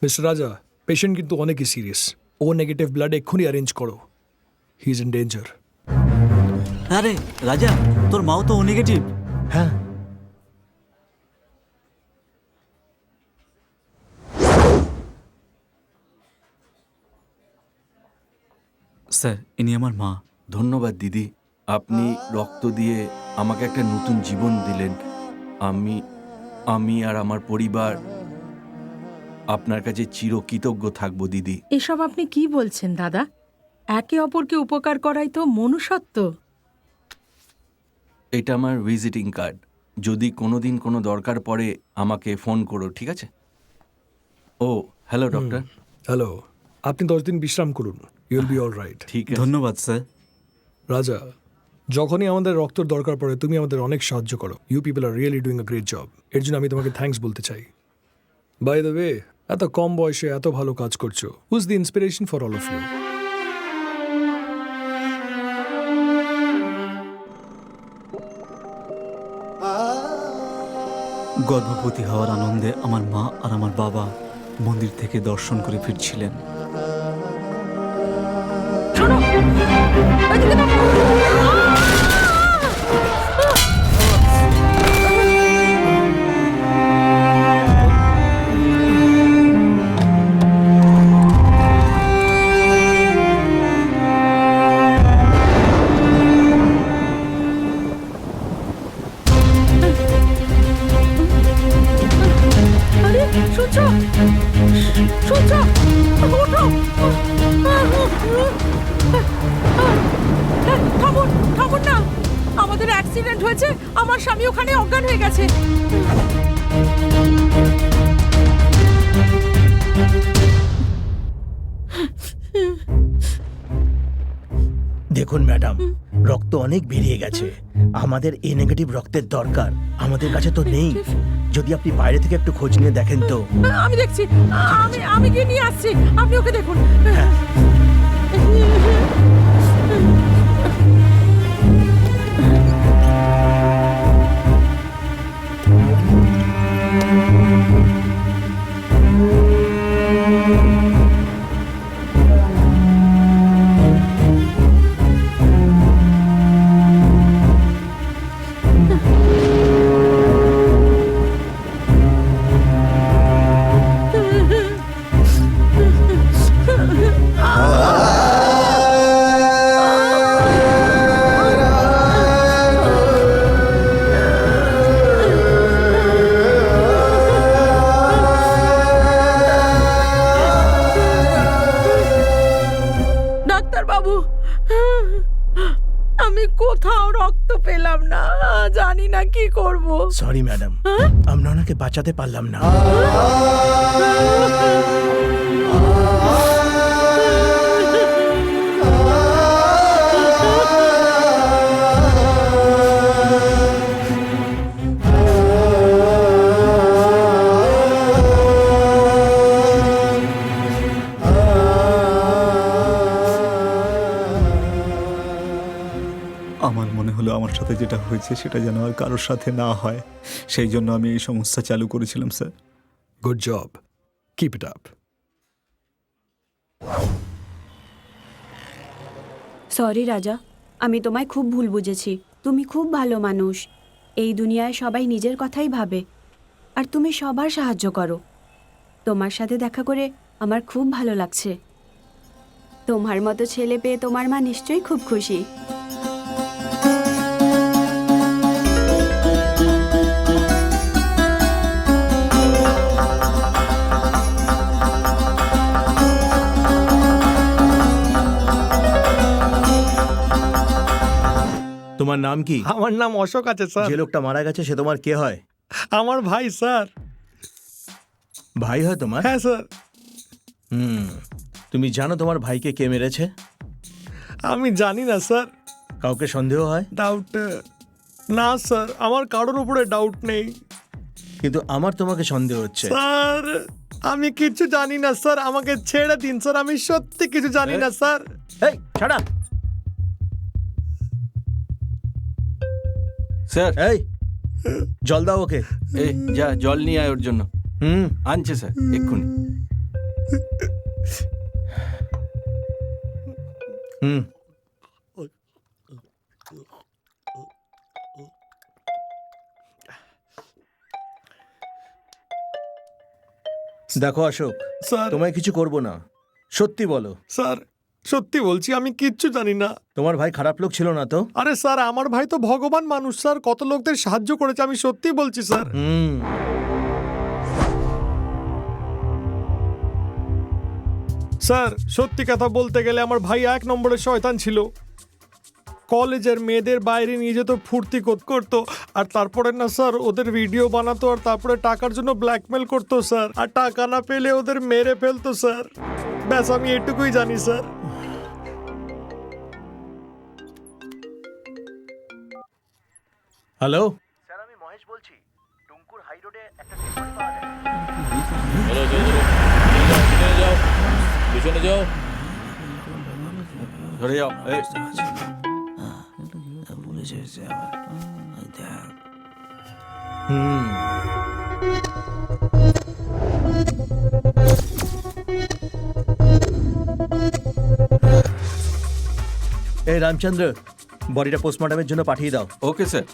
Mister রাজা, patient কিন্তু অনেকই সিরিয়াস। ও নেগেটিভ ব্লাড এক্ষুনি অ্যারেঞ্জ করো। He is in danger. আরে রাজা, তোর মাও তো ও নেগেটিভ। হ্যাঁ, স্যার, ইনি আমার মা। ধন্যবাদ দিদি, আপনি রক্ত দিয়ে আমাকে একটা নতুন জীবন দিলেন। আমি আর আমার পরিবার আপনার কাছে চিরকৃতজ্ঞ থাকবো দিদি। এসব আপনি কি বলছেন দাদা? একে অপরকে উপকার করাই তো মনুষ্যত্ব। এটা আমার ভিজিটিং কার্ড। যদি কোনোদিন কোনো দরকার পড়ে আমাকে ফোন করো, ঠিক আছে? ও হ্যালো ডক্টর। হ্যালো, আপনি 10 দিন বিশ্রাম করুন। You will be all right. ঠিক আছে। ধন্যবাদ স্যার। রাজা, যখনই আমাদের রক্তের দরকার পড়ে তুমি আমাদের অনেক সাহায্য করো। You people are really doing a great job. এর জন্য আমি তোমাকে থ্যাঙ্কস বলতে চাই। বাই দ্য ওয়ে, এত কম বয়সে এত ভালো কাজ করছো। Who is the inspiration for all of you? গর্ভবতী হওয়ার আনন্দে আমার মা আর আমার বাবা মন্দির থেকে দর্শন করে ফিরছিলেন। শোনো, এদিকে দেখো। আরে শুনছো? শুনছো? ওঠো। থামুন, থামুন না। আমাদের অ্যাক্সিডেন্ট হয়েছে। আমার স্বামী ওখানে অজ্ঞান হয়ে গেছে। দেখুন ম্যাডাম, রক্ত অনেক বেরিয়ে গেছে। আমাদের এ নেগেটিভ রক্তের দরকার। আমাদের কাছে তো নেই। যদি আপনি বাইরে থেকে একটু খোঁজ নিয়ে দেখেন তো। আমি দেখছি। আমি গিয়ে নিয়ে আসছি। আপনি ওকে দেখুন। ডাক্তারবাবু, আমি কোথাও রক্ত পেলাম না। জানি না কি করব। সরি ম্যাডাম, আমরা ওনাকে বাঁচাতে পারলাম না। আমার মনে হলো আমার সাথে যেটা হয়েছে সেটা যেন আর কারোর সাথে না হয়। সেই জন্য আমি এই সংস্থা চালু করেছিলাম sir. Good job, keep it up. Sorry রাজা, আমি তোমায় খুব ভুল বুঝেছি। তুমি খুব ভালো মানুষ। এই দুনিয়ায় সবাই নিজের কথাই ভাবে, আর তুমি সবার সাহায্য করো। তোমার সাথে দেখা করে আমার খুব ভালো লাগছে। তোমার মতো ছেলে পেয়ে তোমার মা নিশ্চয়ই খুব খুশি। তোমার নাম কি? আমার নাম অশোক আছে স্যার। যে লোকটা মারা গেছে সে তোমার কে হয়? আমার ভাই স্যার। ভাই হয় তোমার? হ্যাঁ স্যার। তুমি জানো তোমার ভাইকে কে মেরেছে? আমি জানি না স্যার। কাউকে সন্দেহ হয়? ডাউট না স্যার, আমার কারোর উপরে ডাউট নেই। কিন্তু আমার তোমাকে সন্দেহ হচ্ছে। স্যার আমি কিছু জানি না স্যার, আমাকে ছেড়ে দিন স্যার। আমি সত্যি কিছু জানি না স্যার। এই শাট আপ! স্যার, এই জল দাও ওকে। যা জল নিয়ে আয় ওর জন্য। হুম, আনছে স্যার এক্ষুনি। হুম। দেখো অশোক, স্যার তোমায় কিছু করব না, সত্যি বলো। স্যার সত্যি বলছি, আমি কিচ্ছু জানি না। তোমার ভাই খারাপ লোক ছিল না তো? আরে স্যার, আমার ভাই তো ভগবান মানুষ স্যার, কত লোকদের সাহায্য করেছে, আমি সত্যি বলছি স্যার। হুম। স্যার সত্যি কথা বলতে গেলে আমার ভাই 1 নম্বরের শয়তান ছিল। কলেজের মেয়েদের বাইরে নিয়ে যেত, ফুর্তি করতো, আর তারপরে না স্যার ওদের ভিডিও বানাতো, আর তারপরে টাকার জন্য ব্ল্যাকমেল করতো স্যার, আর টাকা না পেলে ওদের মেরে ফেলতো স্যার। ব্যাস আমি এটুকুই জানি স্যার। হ্যালো, চলো চলো চলো, পিছনে যাও, পিছনে যাও। ধরে যাও এই। হুম। এই রামচন্দ্র, বডিটা পোস্টমর্টমের জন্য পাঠিয়ে দাও। Okay sir.